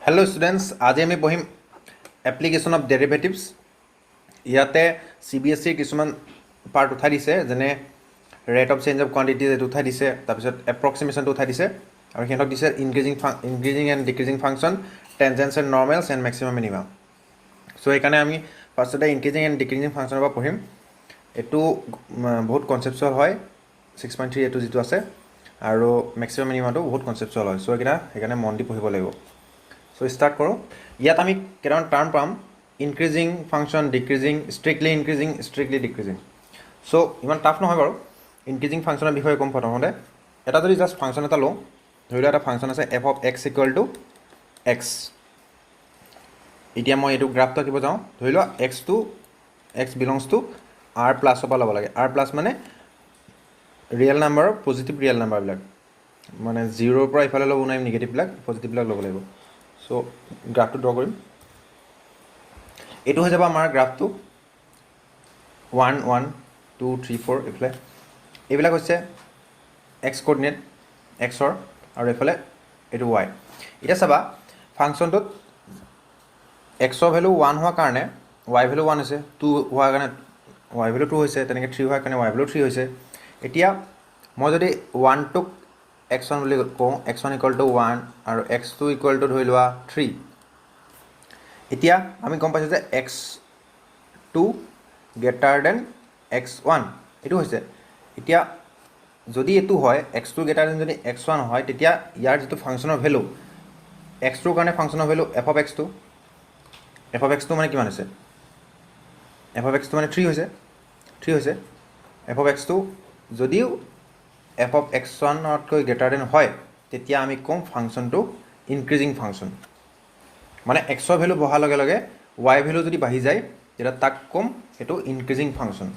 Hello students, आज आम पढ़िम एप्लिकेशन अफ डेरिवेटिव्स। इते CBSE किसुमान पार्ट उठाई दिसे, जेने rate of change of quantities उठाई दिसे, तारपिছত एप्रक्सिमेशन उठाई दिसे और सिहतक दिसे increasing and decreasing function, tangents and normals and maximum minimum. So ये आम फार्स्टते इंक्रिजिंग एंड डिक्रिजिंग फांक्शनर पर पढ़िम। एटू बहुत कनसेप्चुअल है, 6.3 एटू जी आछे और मैक्सिमम मिनिमामटो बहुत कनसेप्चुअल है। सो ये मन दी पढ़िब लागिब। सो स्टार्ट करो। इतना आम केटामान टार्म पाम, increasing function, decreasing, strictly increasing, strictly decreasing. So इमान टाफ নহয় বাৰু। इनक्रिजिंग फांक्शনৰ বিষয়ে কম প্ৰথমতে। এটা যদি জাষ্ট ফাংচন এটা লওঁ, ধৰি লোৱা এটা ফাংচন আছে f of x equal to x। এতিয়া মই এইটো গ্ৰাফটো আঁকিব যাওঁ। ধৰি লোৱা x বিলংছ টু r প্লাছৰ পৰা ল'ব লাগে। r প্লাছ মানে ৰিয়েল নাম্বাৰৰ পজিটিভ ৰিয়েল নাম্বাৰবিলাক, মানে 0ৰ পৰা ইফালে ল'ব নোৱাৰিম, নিগেটিভবিলাক পজিটিভবিলাক ল'ব লাগিব। সো গ্ৰাফটো ড্ৰ কৰিম। এইটো হৈ যাব আমাৰ গ্ৰাফটো 1 1 2 3 4। এইফালে এইবিলাক হৈছে এক্স কোঅৰ্ডিনেট এক্সৰ, আৰু এইফালে এইটো ৱাই। এতিয়া চাবা ফাংচনটোত এক্সৰ ভেলু 1 হোৱাৰ কাৰণে ৱাই ভেলু 1 হৈছে, 2 হোৱাৰ কাৰণে ৱাই ভেলু 2 হৈছে, তেনেকৈ 3 হোৱাৰ কাৰণে ৱাই ভেলু 3 হৈছে। এতিয়া মই যদি 1টোক x1 বুলি কওঁ, x1 ইকুৱেল টু 1 আৰু x2 ইকুৱেল টু ধৰি লোৱা 3। এতিয়া আমি গম পাইছোঁ যে x2 গ্ৰেটাৰ দেন x1 এইটো হৈছে। এতিয়া যদি এইটো হয় x2 গ্ৰেটাৰ দেন যদি x1 হয়, তেতিয়া ইয়াৰ যিটো ফাংচনৰ ভেলু x2ৰ কাৰণে ফাংচনৰ ভেলু f of x2 মানে কিমান হৈছে? f of x2 মানে 3 হৈছে। f of x2 যদিও f of x1তকৈ গ্ৰেটাৰ দেন হয়, তেতিয়া আমি ক'ম ফাংচনটো ইনক্ৰিজিং ফাংচন। মানে এক্সৰ ভেলু বঢ়াৰ লগে লগে ৱাই ভেলু যদি বাঢ়ি যায়, তেতিয়া তাক ক'ম সেইটো ইনক্ৰিজিং ফাংচন।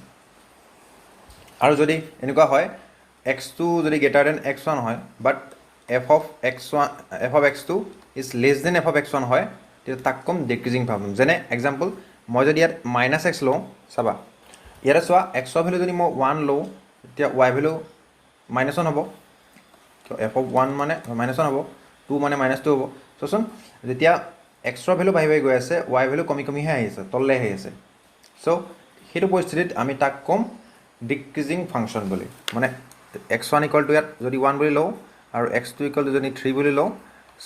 আৰু যদি এনেকুৱা হয় x2 যদি গ্ৰেটাৰ দেন x1 হয়, but f of x2 is less than f of x1 হয়, তেতিয়া তাক ক'ম ডিক্ৰিজিং ফাংচন। যেনে এক্সাম্পল, মই যদি ইয়াত -x লওঁ, চাবা ইয়াতে চোৱা এক্সৰ ভেলু যদি মই 1 লওঁ, তেতিয়া ৱাই ভেলু -1 হ'ব। f of 1 মানে -1 হ'ব, 2 মানে -2 হ'ব। চোৱাচোন, যেতিয়া এক্সৰ ভেলু বাঢ়ি গৈ আছে, ৱাই ভেলু কমি কমিহে আহি আছে, তললৈ আহি আছে। চ' সেইটো পৰিস্থিতিত আমি তাক ক'ম ডিক্ৰিজিং ফাংচন বুলি। মানে x1 ইকুৱেল টু ইয়াত যদি 1 বুলি লওঁ আৰু x2 ইকুৱেল টু যদি 3 বুলি লওঁ,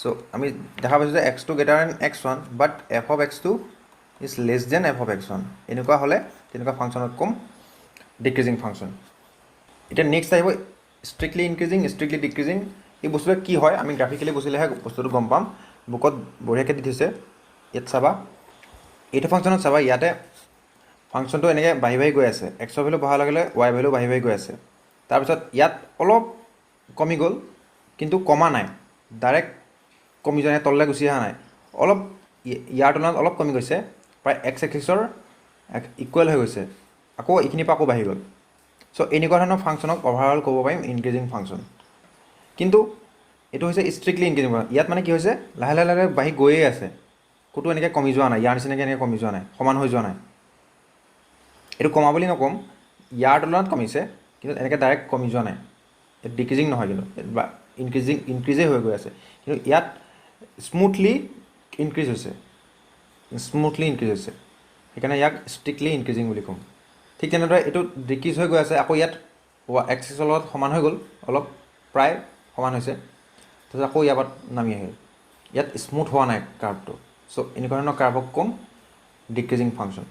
চ' আমি দেখা পাইছোঁ যে x2 greater than x1 but f of x2 is less than f of x1। এনেকুৱা হ'লে তেনেকুৱা ফাংচনক ক'ম ডিক্ৰিজিং ফাংচন। এতিয়া নেক্সট আহিব ষ্ট্ৰিক্টলি ইনক্ৰিজিং, ষ্ট্ৰিক্টলি ডিক্ৰিজিং। এই বস্তুটো কি হয় আমি গ্ৰাফিকেলি বুজিলেহে বস্তুটো গম পাম। বুকত বঢ়িয়াকৈ দি থৈছে। ইয়াত চাবা, এইটো ফাংচনত চাবা, ইয়াতে ফাংচনটো এনেকৈ বাঢ়ি বাঢ়ি গৈ আছে। এক্সৰ ভেলু বঢ়াৰ লগে লগে ৱাই ভেলু বাঢ়ি বাঢ়ি গৈ আছে। তাৰপিছত ইয়াত অলপ কমি গ'ল, কিন্তু কমা নাই, ডাইৰেক্ট কমি যোৱা নাই, তললৈ গুচি অহা নাই, অলপ ইয়াৰ তুলনাত অলপ কমি গৈছে, প্ৰায় x এক্সিছৰ ইকুৱেল হৈ গৈছে। আকৌ এইখিনিৰ পৰা আকৌ বাঢ়ি গ'ল। চ' এনেকুৱা ধৰণৰ ফাংচনক অভাৰঅল ক'ব পাৰিম ইনক্ৰিজিং ফাংচন। কিন্তু এইটো হৈছে ষ্ট্ৰিক্টলি ইনক্ৰিজিং ফাংচন। ইয়াত মানে কি হৈছে, লাহে লাহে লাহে বাঢ়ি গৈয়ে আছে, ক'তো এনেকৈ কমি যোৱা নাই, ইয়াৰ নিচিনাকৈ এনেকৈ কমি যোৱা নাই, সমান হৈ যোৱা নাই। এইটো কমা বুলি নক'ম, ইয়াৰ তুলনাত কমিছে, কিন্তু এনেকৈ ডাইৰেক্ট কমি যোৱা নাই। ডিক্ৰিজিং নহয়, কিন্তু বা ইনক্ৰিজেই হৈ গৈ আছে। কিন্তু ইয়াত স্মুথলি ইনক্ৰিজ হৈছে, সেইকাৰণে ইয়াক ষ্ট্ৰিক্টলি ইনক্ৰিজিং বুলি ক'ম। ঠিক তেনেদৰে এইটো ডিক্ৰিজ হৈ গৈ আছে, আকৌ ইয়াত এক্সিছৰ লগত সমান হৈ গ'ল, অলপ প্ৰায় সমান হৈছে, তাৰপিছত আকৌ ইয়াৰ পৰা নামি আহিল। ইয়াত স্মুথ হোৱা নাই কাৰ্ভটো। চ' এনেকুৱা ধৰণৰ কাৰ্ভক ক'ম ডিক্ৰিজিং ফাংচন।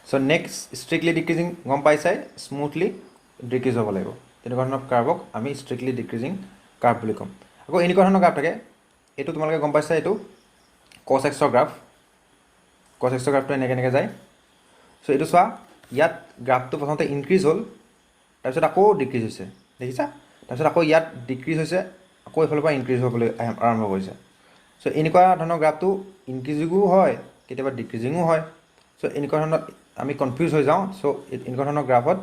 চ' নেক্সট ষ্ট্ৰিক্টলি ডিক্ৰিজিং গম পাইছাই, স্মুথলি ডিক্ৰিজ হ'ব লাগিব। তেনেকুৱা ধৰণৰ কাৰ্ভক আমি ষ্ট্ৰিক্টলি ডিক্ৰিজিং কাৰ্ভ বুলি ক'ম। আকৌ এনেকুৱা ধৰণৰ কাৰ্ভ থাকে, এইটো তোমালোকে গম পাইছা, এইটো cos x ৰ গ্ৰাফ। cos x ৰ গ্ৰাফটো এনেকৈ যায়। চ' এইটো চোৱা, ইয়াত গ্ৰাফটো প্ৰথমতে ইনক্ৰিজ হ'ল, তাৰপিছত আকৌ ডিক্ৰিজ হৈছে, দেখিছা? তাৰপিছত আকৌ ইয়াত ডিক্ৰিজ হৈছে, আকৌ এইফালৰ পৰা ইনক্ৰিজ হ'বলৈ আৰম্ভ কৰিছে। চ' এনেকুৱা ধৰণৰ গ্ৰাফটো ইনক্ৰিজিঙো হয়, কেতিয়াবা ডিক্ৰিজিঙো হয়। চ' এনেকুৱা ধৰণৰ আমি কনফিউজ হৈ যাওঁ। চ' এনেকুৱা ধৰণৰ গ্ৰাফত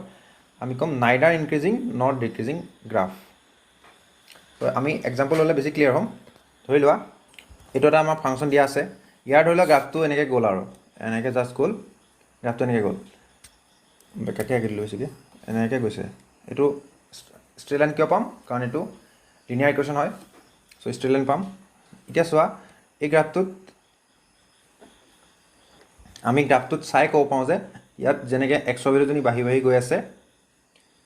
আমি ক'ম neither increasing nor decreasing graph. ত' আমি এক্সাম্পল ল'লে বেছি ক্লিয়াৰ হ'ম। ধৰি লোৱা এইটো এটা আমাৰ ফাংচন দিয়া আছে, ইয়াৰ ধৰি লোৱা গ্ৰাফটো এনেকৈ গ'ল, আৰু এনেকৈ জাষ্ট গ'ল, গ্ৰাফটো এনেকৈ গ'ল, বেকাকৈ আঁকি দিলোঁ হৈছেগৈ, এনেকৈ গৈছে। এইটো ষ্ট্ৰেইট লাইন কিয় পাম? কাৰণ এইটো লিনিয়াৰ ইকুৱেশ্যন হয়। চ' ষ্ট্ৰেইট লাইন পাম। এতিয়া চোৱা, এই গ্ৰাফটোত আমি গ্ৰাফটোত চাই ক'ব পাৰোঁ যে ইয়াত যেনেকৈ এক্সৰ ভেলুজনী বাঢ়ি বাঢ়ি গৈ আছে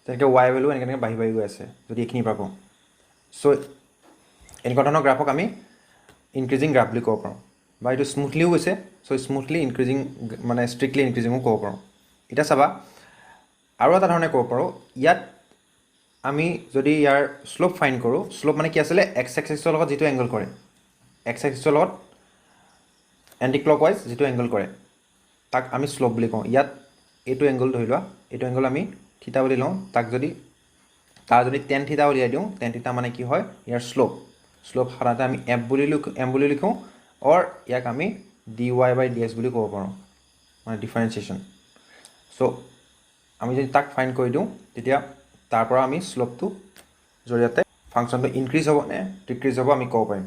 তেনেকৈ ৱাই ভেলু এনেকৈ বাঢ়ি বাঢ়ি গৈ আছে যদি এইখিনিৰ পৰা কওঁ চ' এনেকুৱা ধৰণৰ গ্ৰাফক আমি ইনক্ৰিজিং গ্ৰাফ বুলি ক'ব পাৰোঁ বা এইটো স্মুথলিও গৈছে চ' স্মুথলি ইনক্ৰিজিং মানে ষ্ট্ৰিক্টলি ইনক্ৰিজিঙো ক'ব পাৰোঁ এতিয়া চাবা আৰু এটা ধৰণে ক'ব পাৰোঁ ইয়াত আমি যদি ইয়াৰ শ্লোপ ফাইণ্ড কৰোঁ শ্লোপ মানে কি আছিলে এক্স এক্সিছৰ লগত যিটো এংগল কৰে এক্স এক্সিছৰ লগত এণ্টি ক্লকৱাইজ যিটো এংগল কৰে তাক আমি শ্লোপ বুলি কওঁ ইয়াত এইটো এংগল ধৰি লোৱা এইটো এংগল আমি থিতা বুলি লওঁ তাক যদি তাৰ যদি টেন থিতা উলিয়াই দিওঁ টেন থিতা মানে কি হয় ইয়াৰ শ্লোপ শ্লোপ সাধাৰণতে আমি এম বুলি লিখোঁ অৰ ইয়াক আমি ডি ৱাই বাই ডি এক্স বুলি ক'ব পাৰোঁ মানে ডিফাৰেঞ্চিয়েশ্যন চ' আমি যদি তাক ফাইণ্ড কৰি দিওঁ তেতিয়া তাৰ পৰা আমি শ্লোপটো জৰিয়তে ফাংচনটো ইনক্ৰিজ হ'ব নে ডিক্ৰিজ হ'ব আমি ক'ব পাৰিম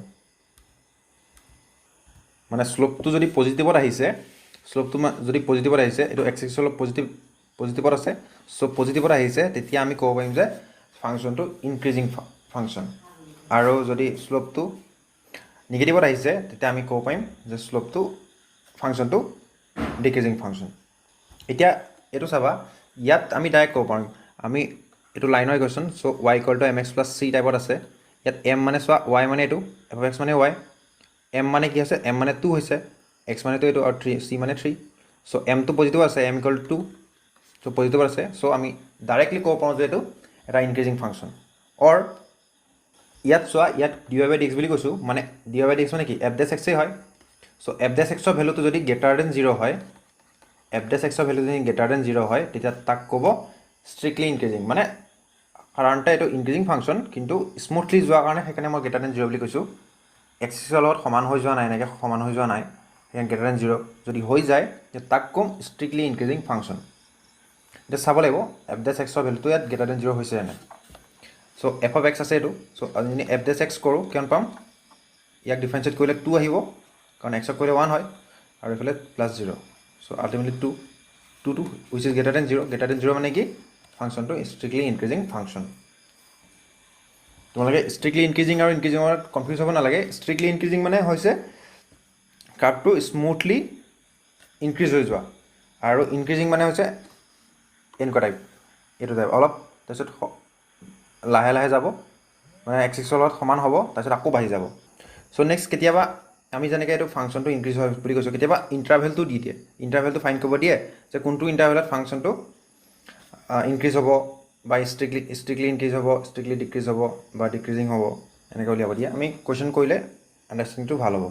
মানে শ্লোপটো যদি পজিটিভত আহিছে শ্লোপটো যদি পজিটিভত আহিছে এইটো এক্স এক্সিছৰ অলপ পজিটিভত আছে চ' পজিটিভত আহিছে তেতিয়া আমি ক'ব পাৰিম যে ফাংচনটো ইনক্ৰিজিং ফাংচন আৰু যদি শ্লোপটো নিগেটিভত আহিছে তেতিয়া আমি ক'ব পাৰিম যে শ্লোপটো ফাংচনটো ডিক্ৰিজিং ফাংচন এতিয়া এইটো চাবা ইয়াত আমি ডাইৰেক্ট ক'ব পাৰিম আমি এইটো লাইনৰ ইকুৱেশ্যন চ' y equal to m x plus c টাইপত আছে ইয়াত এম মানে চোৱা ৱাই মানে এইটো এফ এক্স মানে ৱাই এম মানে কি আছে এম মানে 2 হৈছে এক্স মানেতো এইটো আৰু 3 চি মানে 3 চ' এমটো পজিটিভ আছে M equal to 2 so' positive আছে চ' আমি ডাইৰেক্টলি ক'ব পাৰোঁ যে এইটো এটা ইনক্ৰিজিং ফাংচন অৰ ইয়াত চোৱা ইয়াত ডি ৱাই বাই ডি এক্স বুলি কৈছোঁ মানে ডি ৱাই বাই ডি এক্স মানে কি এফ ডেছ এক্সেই হয় চ' এফ ডেছ এক্সৰ ভেলুটো যদি গ্ৰেটাৰ দেন 0 হয় এফ ডেছ এক্সৰ ভেলু যদি গ্ৰেটাৰ দেন 0 হয় তেতিয়া তাক ক'ব ষ্ট্ৰিক্টলি ইনক্ৰিজিং মানে সাধাৰণতে এইটো ইনক্ৰিজিং ফাংচন কিন্তু স্মুথলি যোৱাৰ কাৰণে সেইকাৰণে মই গ্ৰেটাৰ দেন 0 বুলি কৈছোঁ এক্সিছৰ লগত সমান হৈ যোৱা নাই এনেকৈ সমান হৈ যোৱা নাই সেইকাৰণে গ্ৰেটাৰ দেন 0 যদি হৈ যায় তেতিয়া তাক ক'ম ষ্ট্ৰিক্টলি ইনক্ৰিজিং ফাংচন এতিয়া চাব লাগিব এফ ডেছ এক্সৰ ভেলুটো ইয়াত গ্ৰেটাৰ দেন 0 হৈছে নে চ' এফ অফ এক্স আছে এইটো চ' আমি যদি এফ ডেছ এক্স কৰোঁ কিমান পাম ইয়াক ডিফাৰেঞ্চিয়েট কৰিলে 2 আহিব কাৰণ এক্সক কৰিলে 1 হয় আৰু এইফালে plus 0 so' ultimately 2 wish is greater than 0 মানে কি ফাংচনটো ষ্ট্ৰিক্টলি ইনক্ৰিজিং ফাংচন তোমালোকে ষ্ট্ৰিক্টলি ইনক্ৰিজিং আৰু ইনক্ৰিজিঙত কনফিউজ হ'ব নালাগে ষ্ট্ৰিক্টলি ইনক্ৰিজিং মানে হৈছে কাৰ্ভটো স্মুথলি ইনক্ৰিজ হৈ যোৱা আৰু ইনক্ৰিজিং মানে হৈছে এনেকুৱা টাইপ এইটো টাইপ অলপ তাৰপিছত লাহে লাহে যাব মানে এক্স এক্সৰ লগত সমান হ'ব তাৰপিছত আকৌ বাঢ়ি যাব চ' নেক্সট কেতিয়াবা আমি যেনেকৈ এইটো ফাংচনটো ইনক্ৰিজ হয় বুলি কৈছোঁ কেতিয়াবা ইণ্টাৰভেলটো দি দিয়ে ইণ্টাৰভেলটো ফাইণ্ড কৰিব দিয়ে যে কোনটো ইণ্টাৰভেলত ফাংচনটো ইনক্ৰিজ হ'ব বা ষ্ট্ৰিক্টলি ইনক্ৰিজ হ'ব ষ্ট্ৰিক্টলি ডিক্ৰিজ হ'ব বা ডিক্ৰিজিং হ'ব এনেকৈ উলিয়াব দিয়ে আমি কুৱেশ্যন কৰিলে আণ্ডাৰষ্টেণ্ডিংটো ভাল হ'ব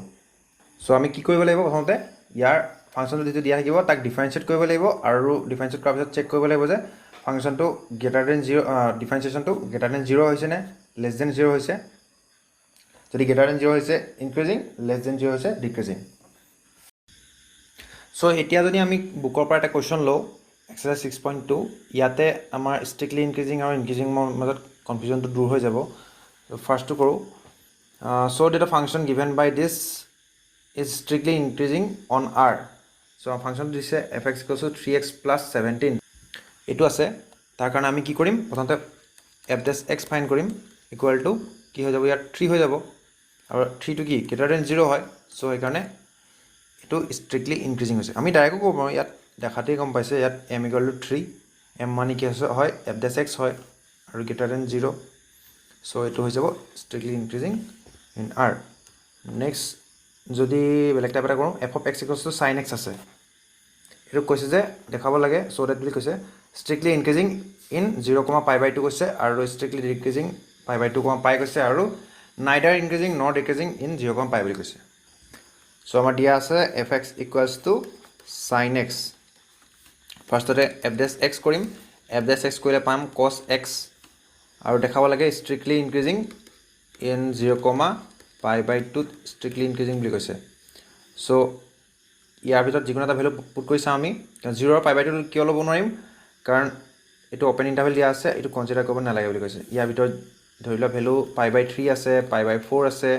চ' আমি কি কৰিব লাগিব প্ৰথমতে ইয়াৰ ফাংচনটো যিটো দিয়া থাকিব তাক ডিফাৰেঞ্চিয়েট কৰিব লাগিব আৰু ডিফাৰেঞ্চিয়েট কৰাৰ পিছত চেক কৰিব লাগিব যে ফাংচনটো গ্ৰেটাৰ দেন 0 ডিফাৰেঞ্চিয়েশ্যনটো গ্ৰেটাৰ দেন 0 হৈছে নে লেছ দেন 0 হৈছে যদি গ্ৰেটাৰ দেন 0 হৈছে ইনক্ৰিজিং লেছ দেন 0 হৈছে ডিক্ৰিজিং চ' এতিয়া যদি আমি বুকৰ পৰা এটা কুৱেশ্যন লওঁ এক্সাৰচাইজ 6.2 ইয়াতে আমাৰ ষ্ট্ৰিক্টলি ইনক্ৰিজিং আৰু ইনক্ৰিজিঙৰ মাজত কনফিউজনটো দূৰ হৈ যাব ফাৰ্ষ্টটো কৰোঁ so' that function given by this is strictly increasing on R so' ফাংচনটো দিছে f x equals to 3x plus 17 এইটো আছে তাৰ কাৰণে আমি কি কৰিম প্ৰথমতে এফ ডেছ এক্স ফাইণ্ড কৰিম ইকুৱেল টু কি হৈ যাব ইয়াত 3 হৈ যাব আৰু 3টো কি গ্ৰেটাৰ দেন 0 হয় চ' সেইকাৰণে এইটো ষ্ট্ৰিক্টলি ইনক্ৰিজিং হৈছে আমি ডাইৰেক্টো ক'ব পাৰোঁ ইয়াত দেখাতেই গম পাইছে ইয়াত এম ইকুৱেল টু 3 এম মানে কি হয় এফ ডেছ এক্স হয় আৰু গ্ৰেটাৰ দেন 0 চ' এইটো হৈ যাব strictly increasing in R next যদি বেলেগ টাইপ এটা কৰোঁ F of x equals to sine x আছে এইটো কৈছে যে দেখাব লাগে চ' ডেট বুলি কৈছে ষ্ট্ৰিক্টলি ইনক্ৰিজিং ইন 0,π/2 কৈছে আৰু ষ্ট্ৰিক্টলি ডিক্ৰিজিং π/2,π কৈছে আৰু neither increasing nor decreasing in 0,π বুলি কৈছে চ' আমাৰ দিয়া আছে f x equals to sine x ফাৰ্ষ্টতে এফ ডেছ এক্স কৰিম এফ ডেছ এক্স কৰিলে পাম কছ এক্স আৰু দেখাব লাগে strictly increasing in 0,π/2 strictly increasing বুলি কৈছে চ' ইয়াৰ ভিতৰত যিকোনো এটা ভেলু পুট কৰি চাওঁ আমি 0 আৰু π/2 কিয় ল'ব নোৱাৰিম কাৰণ এইটো অ'পেন ইণ্টাৰভেল দিয়া আছে এইটো কনচিডাৰ কৰিব নালাগে বুলি কৈছে ইয়াৰ ভিতৰত ধৰি লোৱা ভেলু π/3 আছে π/4 আছে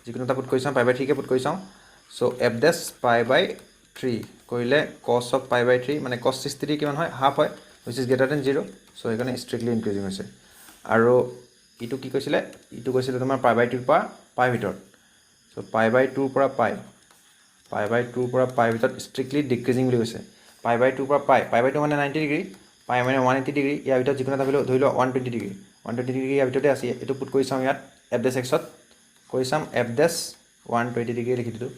যিকোনো এটা পুট কৰি চাওঁ π/3 কে পুট কৰি চাওঁ চ' এফ ডেছ π/3 কৰিলে কছ অফ π/3 মানে কছ 60 কিমান হয় হাফ হয় উইচ ইজ গ্ৰেটাৰ দেন 0 চ' সেইকাৰণে ষ্ট্ৰিক্টলি ইনক্ৰিজিং হৈছে আৰু ইটো কি কৈছিলে ইটো কৈছিলে তোমাৰ π/2 পৰা পাই ভিতৰত চ' π/2 পৰা π/2 পৰা π ভিতৰত ষ্ট্ৰিক্টলি ডিক্ৰিজিং বুলি কৈছে π/2 পৰা π/2 মানে 90 ডিগ্ৰী π মানে 180 ডিগ্ৰী ইয়াৰ ভিতৰত যিকোনো এটা ভেলু ধৰি লোৱা 120 ডিগ্ৰী 120 ডিগ্ৰী ইয়াৰ ভিতৰতে আছে এইটো পুট কৰি চাম ইয়াত f dash x ত কৰি চাম f dash 120 ডিগ্ৰী লিখি দিলোঁ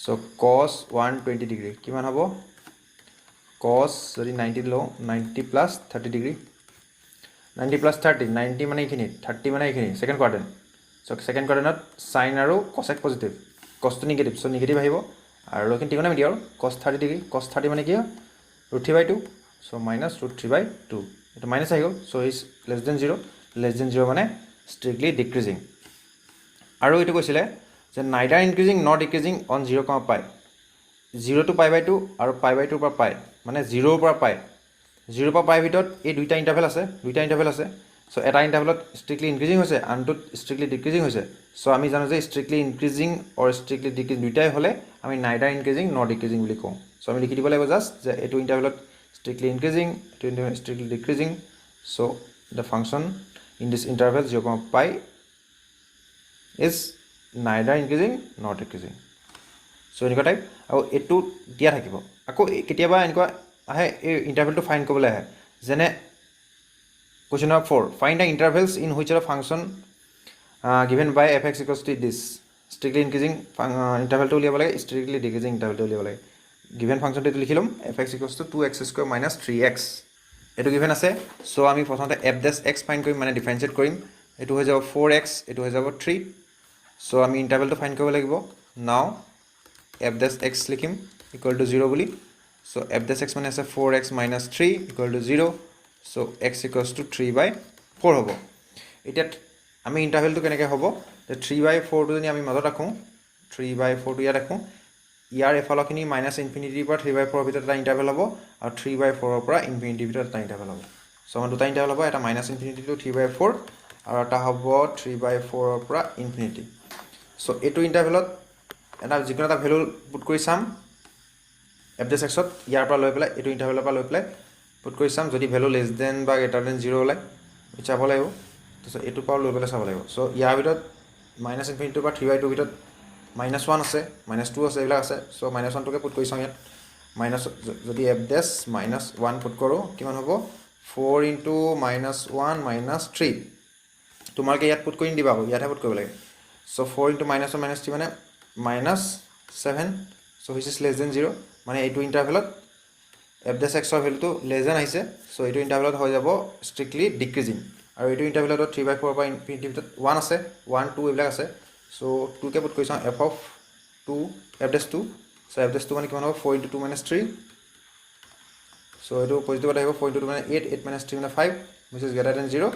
চ' cos 120 ডিগ্ৰী কিমান হ'ব cos যদি 90 লওঁ 90 প্লাছ 30 ডিগ্ৰী 90 প্লাছ 30 90 মানে এইখিনি 30 মানে এইখিনি ছেকেণ্ড কোৱাড্ৰেণ্ট চ' ছেকেণ্ড কোৱাড্ৰেণ্টত চাইন আৰু কছেক পজিটিভ কছটো নিগেটিভ চ' নিগেটিভ আহিব আৰু এইখিনি ত্ৰিকোণমিতি আৰু cos 30 ডিগ্ৰী cos 30 মানে কি √3/2 চ' মাইনাছ √3/2 এইটো মাইনাছ আহি গ'ল চ' ইজ লেছ দেন 0 মানে ষ্ট্ৰিক্টলি ডিক্ৰিজিং আৰু এইটো কৈছিলে যে neither increasing nor decreasing on 0, π 0 to π/2 আৰু π/2 পৰা π মানে 0 পৰা π 0 পৰা π ভিতৰত এই দুইটা ইণ্টাৰভেল আছে চ' এটা ইণ্টাৰভেলত ষ্ট্ৰিক্টলি ইনক্ৰিজিং হৈছে আনটোত ষ্ট্ৰিক্টলি ডিক্ৰিজিং হৈছে চ' আমি জানো যে ষ্ট্ৰিক্টলি ইনক্ৰিজিং অৰ ষ্ট্ৰিক্টলি ডিক্ৰিজিং দুইটাই হ'লে আমি নাইডাৰ ইনক্ৰিজিং নৰ ডিক্ৰিজিং বুলি কওঁ চ' আমি লিখি দিব লাগিব জাষ্ট যে এইটো ইণ্টাৰভেলত strictly increasing, strictly decreasing. So the function in this interval 0, π is neither increasing nor decreasing. So এনেকুৱা টাইপ আৰু এইটো দিয়া থাকিব আকৌ কেতিয়াবা এনেকুৱা আহে এই ইণ্টাৰভেলটো ফাইণ্ড কৰিবলৈ আহে যেনে question number 4 find the intervals in which a function given by fx equals to this strictly increasing intervalটো উলিয়াব লাগে strictly decreasing intervalটো উলিয়াব লাগে given function to লিখি লম fx equals to 2x² minus 3x এটো given আছে সো আমি প্ৰথমতে f dash x ফাইন্ড কৰিম মানে ডিফাৰেন্সিয়েট কৰিম এটো হৈ যাব 4x এটো হৈ যাব 3 সো আমি ইন্টাৰভেলটো ফাইন্ড কৰিব লাগিব নাও f dash x লিখিম ইকুৱেল টু 0 বুলি সো f dash x মানে আছে 4x minus 3 equal to 0 so x equals to 3/4 হ'ব এটা আমি ইন্টাৰভেলটো কেনেকৈ হ'ব যে 3/4 টো যদি আমি মাজত ৰাখোঁ 3/4 টো ইয়াত ৰাখোঁ ইয়াৰ এফালখিনি মাইনাছ ইনফিনিটিৰ পৰা 3/4 ভিতৰত এটা ইণ্টাৰভেল হ'ব আৰু 3/4 পৰা ইনফিনিটিৰ ভিতৰত এটা ইণ্টাৰভেল হ'ব সো আমাৰ দুটা ইণ্টাৰভেল হ'ব এটা মাইনাছ ইনফিনিটি টু 3/4 আৰু এটা হ'ব 3/4 পৰা ইনফিনিটি সো এইটো ইণ্টাৰভেলত এটা যিকোনো এটা ভ্যালু পুট কৰি চাম f dash x ত ইয়াৰ পৰা লৈ পেলাই এইটো ইণ্টাৰভেলৰ পৰা লৈ পেলাই পুট কৰি চাম যদি ভ্যালু লেছ দেন বা গ্ৰেটাৰ দেন 0 ওলাই চাব লাগিব তাৰপিছত এইটো পৰা লৈ পেলাই চাব লাগিব সো ইয়াৰ ভিতৰত মাইনাছ ইনফিনিটিৰ পৰা 3/2 ভিতৰত -1 আছে -2 আছে এইবিলাক আছে সো -1 টোকে পুট কৰি চাওঁ ইয়াত মাইনাছ যদি f dash -1 পুট কৰোঁ কিমান হ'ব 4 into -1 -3 তোমালোকে ইয়াত পুট কৰি দিবা ইয়াতহে পুট কৰিব লাগে সো 4 into -1 -3 মানে -7 so which is less than 0 মানে এইটো ইণ্টাৰভেলত f dash x ৰ ভ্যালুটো লেছ দেন আহিছে সো এইটো ইণ্টাৰভেলত হৈ যাব ষ্ট্ৰিক্টলি ডিক্ৰিজিং আৰু এইটো ইণ্টাৰভেলত 3/4 পৰা ইনফিনিটি ভিতৰত 1 আছে 1 2 এইবিলাক আছে সো 2 কে পুট কৰি চাওঁ f of 2 f dash 2 so f dash 2 মানে কিমান হ'ব 4 into 2 - 3 সো এইটো পজিটিভত আহিব 4 into 2 মানে 8 8 - 3 মানে 5 which is greater than 0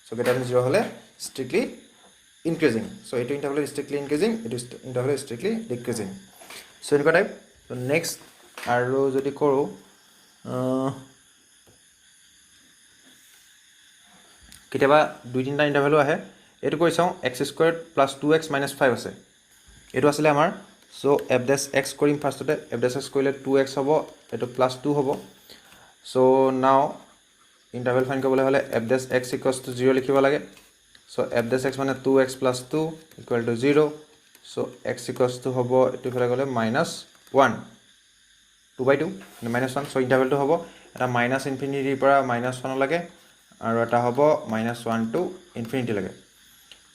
so greater than 0 হ'লে strictly increasing সো এইটো ইণ্টাৰভেল strictly increasing এইটো ইণ্টাৰভেল strictly decreasing সো এনেকুৱা টাইপ সো নেক্সট আৰু যদি কৰোঁ কেতিয়াবা 2-3টা ইণ্টাৰভেলো আহে এইটো কৰি চাওঁ x² + 2x - 5 আছে এইটো আছিলে আমাৰ সো f dash x কৰিম ফাৰ্ষ্টতে f dash x কৰিলে 2x হ'ব এইটো +2 হ'ব সো নাও ইণ্টাৰভেল ফাইণ্ড কৰিবলৈ হ'লে f dash x = 0 লিখিব লাগে সো f dash x মানে 2x + 2 = 0 সো x = হ'ব এইটো ফালে গ'লে -1 2/2 -1 সো ইণ্টাৰভেলটো হ'ব এটা মাইনাছ ইনফিনিটিৰ পৰা -1 লাগে আৰু এটা হ'ব -1 to ইনফিনিটি লাগে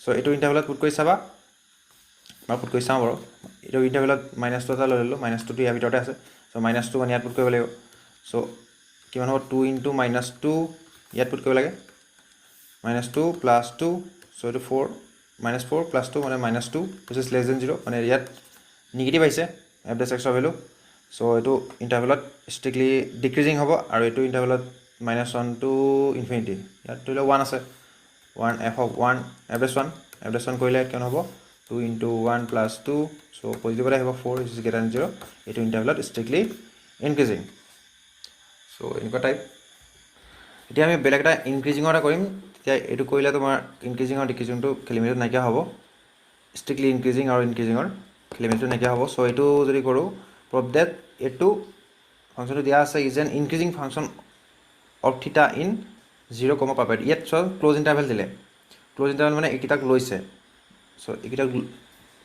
সো এইটো ইণ্টাৰভেলত পুট কৰি চাবা মই পুট কৰি চাওঁ বাৰু এইটো ইণ্টাৰভেলত -2 এটা লৈ ল'লোঁ -2 টো ইয়াৰ ভিতৰতে আছে সো -2 মানে ইয়াত পুট কৰিব লাগিব সো কিমান হ'ব 2 into -2 ইয়াত পুট কৰিব লাগে -2 + 2 সো এইটো 4 -4 + 2 মানে -2 which is less than 0 মানে ইয়াত নিগেটিভ আহিছে f dash x ৰ ভ্যালু সো এইটো ইণ্টাৰভেলত ষ্ট্ৰিক্টলি ডিক্ৰিজিং হ'ব আৰু এইটো ইণ্টাৰভেলত -1 to ইনফিনিটি ইয়াত ধৰি লওক 1 আছে 1 f of 1 f dash 1 কৰিলে কিমান হ'ব 2 into 1 + 2 সো পজিটিভত আহিব 4 which is greater than 0 এইটো ইণ্টাৰভেলত ষ্ট্ৰিক্টলি ইনক্ৰিজিং সো এনেকুৱা টাইপ এতিয়া আমি বেলেগ এটা ইনক্ৰিজিঙৰ এটা কৰিম এতিয়া এইটো কৰিলে তোমাৰ ইনক্ৰিজিং আৰু ডিক্ৰিজিংটো খেলিমেলিটো নাইকিয়া হ'ব ষ্ট্ৰিক্টলি ইনক্ৰিজিং আৰু ইনক্ৰিজিঙৰ খেলিমেলিটো নাইকিয়া হ'ব সো এইটো যদি কৰোঁ prove that এইটো ফাংচনটো দিয়া আছে is an increasing function of থিটা ইন 0, π/2 ইয়াত চোৱা ক্লোজ ইণ্টাৰভেল দিলে ক্লোজ ইণ্টাৰভেল মানে এইকেইটাক লৈছে সো এইকেইটাক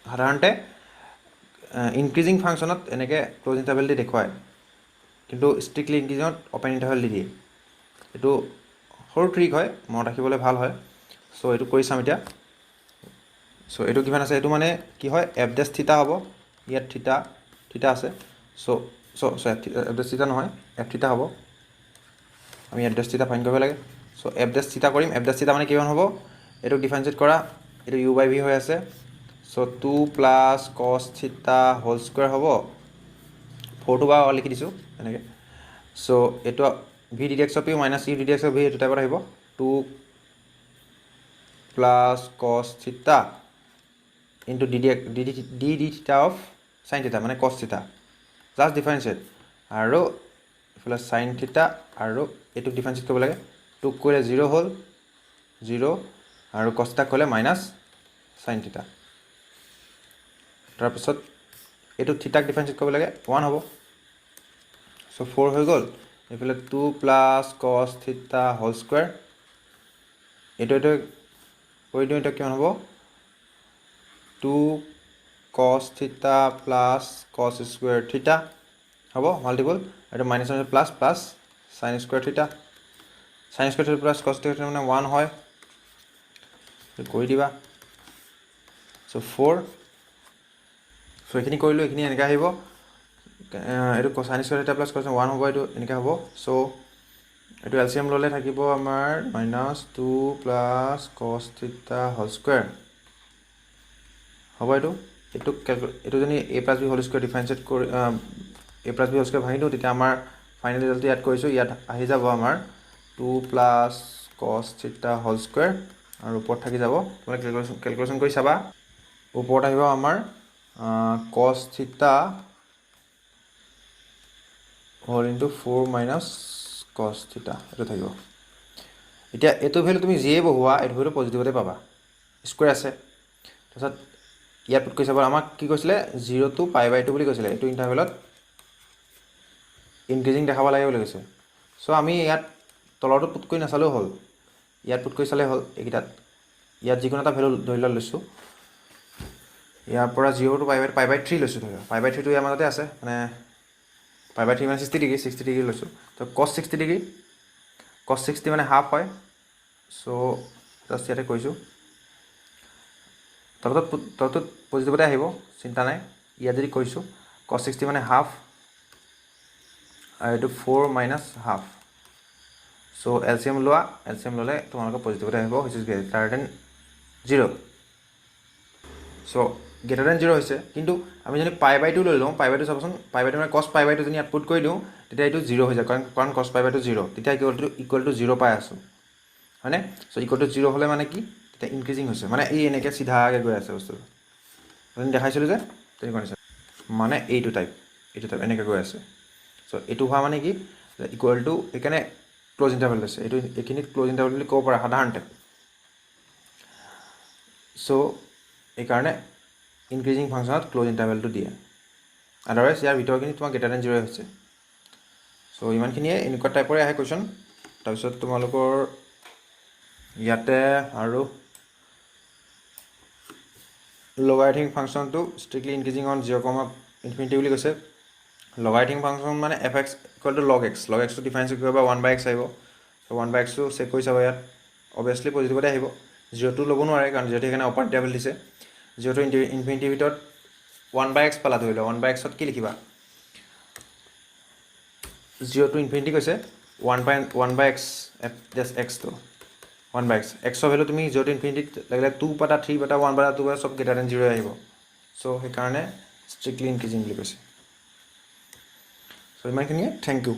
সাধাৰণতে ইনক্ৰিজিং ফাংচনত এনেকৈ ক্ল'জ ইণ্টাৰভেল দি দেখুৱায়, কিন্তু ষ্ট্ৰিক্টলি ইনক্ৰিজিঙত অ'পেন ইণ্টাৰভেল দি দিয়ে। এইটো সৰু ট্ৰিক হয়, মনত ৰাখিবলৈ ভাল হয়। চ' এইটো কৰি চাম এতিয়া। চ' এইটো কিমান আছে, এইটো মানে কি হয়, এফ ডেছ থিটা হ'ব, ইয়াত থিটা আছে। এফ ডেছ থিটা নহয়, এফ থিটা হ'ব। আমি এফ ডেছ থিটা ফাইণ্ড কৰিব লাগে। চ' এফ ডেছ থিটা কৰিম। এফ ডেছ থিটা মানে কিমান হ'ব, এইটোক ডিফাৰেঞ্চিয়েট কৰা, এইটো ইউ বাই ভি হৈ আছে। চ' 2 প্লাছ কছ থিটা হোল স্কুৱেৰ হ'ব। 4টো বাৰু লিখি দিছোঁ এনেকৈ। চ' এইটো V D D X of U minus U D D X of V, এইটো টাইপত আহিব। 2 plus cos theta into D D theta of sine theta, মানে কছ থিটা, জাষ্ট ডিফাৰেঞ্চিয়েট। আৰু এইফালে চাইন থিটা, আৰু এইটোক ডিফাৰেঞ্চিয়েট কৰিব লাগে। 2ক কৰিলে 0 হ'ল, 0, আৰু কছ থিটাক কৰিলে মাইনাছ চাইন থিটা। তাৰপিছত এইটো থিটাক ডিফাৰেঞ্চিয়েট কৰিব লাগে, 1 হ'ব। চ' 4 হৈ গ'ল। এইফালে 2 প্লাছ কছ থিটা হোল স্কুৱেৰ, এইটো কৰি দিওঁ, এতিয়া কিমান হ'ব, 2 কছ থিটা প্লাছ কছ স্কুৱেৰ থিটা হ'ব, মাল্টিপল, এইটো minus plus plus sign square থিটা। চাইন স্কুৱেৰ থিটা প্লাছ কছ থিটা মানে 1 হয়, কৰি দিবা। চ' 4, চ' এইখিনি কৰিলোঁ, এইখিনি এনেকৈ আহিব। এইটো চাইন স্কুৱেৰ থিটা প্লাছ কছ 1 হ'ব, এইটো এনেকৈ হ'ব। চ' এইটো এলচিএম ল'লে থাকিব আমাৰ মাইনাছ 2 প্লাছ কছ থিটা হোল স্কুৱেৰ হ'ব। এইটো যদি a plus b whole square differentiate কৰি a plus b whole square ভাঙি দিওঁ, তেতিয়া আমাৰ ফাইনেল ৰিজাল্টটো ইয়াত কৰিছোঁ, ইয়াত আহি যাব আমাৰ 2 প্লাছ কছ থিটা হোল স্কুৱেৰ, আৰু ওপৰত থাকি যাব, তোমালোকে কেলকুলেশ্যন কৰি চাবা। ওপৰত আহিব আমাৰ কছ থিটা হোল ইনটু 4 মাইনাছ কছ থিটা, এইটো থাকিব। এতিয়া এইটো ভেলু তুমি যিয়ে বহুৱা, এইটো ভেলু পজিটিভতে পাবা, স্কুৱেৰ আছে। তাৰপিছত ইয়াত পুট কৰি চাব, আমাক কি কৈছিলে, 0 to π/2 বুলি কৈছিলে, এইটো ইণ্টাৰভেলত ইনক্ৰিজিং দেখাব লাগে বুলি কৈছে। চ' আমি ইয়াত তলৰটো পুট কৰি নাচালেও হ'ল, ইয়াত পুট কৰি চালেই হ'ল। এইকেইটাত ইয়াত যিকোনো এটা ভেলু ধৰি লোৱা লৈছোঁ, ইয়াৰ পৰা 0 to π/3 লৈছোঁ, ধৰি লোৱা π/3টো ইয়াৰ মাজতে আছে, মানে π/3 মানে 60 ডিগ্ৰী, 60 ডিগ্ৰী লৈছোঁ। তো কছ 60 ডিগ্ৰী, কছ 60 মানে হাফ হয়। চ' জাষ্ট ইয়াতে কৈছোঁ, তলটোত পজিটিভতে আহিব, চিন্তা নাই। ইয়াত যদি কৈছোঁ কছ 60 মানে হাফ, আৰু এইটো 4 মাইনাছ হাফ। চ' এলচিএম লোৱা, এলচিএম ল'লে তোমালোকৰ পজিটিভতে আহিব, which is greater than 0। So' greater than 0 হৈছে, কিন্তু আমি যদি π/2 লৈ লওঁ, π/2 চাবচোন, π/2 মানে কছ π/2 যদি ইয়াত পুট কৰি দিওঁ, তেতিয়া এইটো 0 হৈ যায়, কাৰণ কছ π/2 0, তেতিয়া ইকুৱেল টু 0 পাই আছোঁ, হয়নে? চ' ইকুৱেল টু 0 হ'লে মানে কি, তেতিয়া ইনক্ৰিজিং হৈছে, মানে এই এনেকৈ চিধাকৈ গৈ আছে বস্তুটো। আমি দেখাইছিলোঁ যে তেনেকুৱা নিচিনা, মানে এইটো টাইপ এনেকৈ গৈ আছে। চ' এইটো হোৱা মানে কি, ইকুৱেল টু, সেইকাৰণে ক্ল'জ ইণ্টাৰভেল লৈছে, এইখিনিত ক্ল'জ ইণ্টাৰভেল বুলি ক'ব পাৰা সাধাৰণতে। চ' এইকাৰণে ইনক্ৰিজিং ফাংচনত ক্ল'জ ইণ্টাৰভেলটো দিয়ে, আদাৰৱাইজ ইয়াৰ ভিতৰখিনি তোমাৰ গ্ৰেটাৰ দেন 0 হৈছে। চ' ইমানখিনিয়ে, এনেকুৱা টাইপৰে আহে কুৱেশ্যন। তাৰপিছত তোমালোকৰ ইয়াতে আৰু লগাৰিথমিক ফাংচনটো ষ্ট্ৰিক্টলি ইনক্ৰিজিং অন 0,∞ বুলি কৈছে। লগাৰিথমিক ফাংচন মানে f x equal to log x, log এক্সটো ডিফাৰেঞ্চিয়েট কৰিবা 1/x আহিব। চ' 1/xটো চেক কৰি চাব, ইয়াত অভিয়াছলি পজিটিভতে আহিব, 0টো ল'ব নোৱাৰে, কাৰণ 0টো সেইকাৰণে অপাৰ ইণ্টাৰভেল দিছে। 0 to ইনফিনিটিৰ ভিতৰত 1/x পালা, ধৰি লওঁ 1/xত কি লিখিবা, 0 to ইনফিনিটি কৈছে, 1/x জাষ্ট এক্সটো 1/x, এক্সৰ ভেলু তুমি 0 to ইনফিনিটিত লাগিলে 2 পাতা, 3 পাতা, 1 পাতা, 2 পাতা, চব গ্ৰেটাৰ দেন 0 আহিব। চ' সেইকাৰণে ষ্ট্ৰিক্টলি ইনক্ৰিজিং বুলি কৈছে। চ' ইমানখিনিয়ে, থেংক ইউ।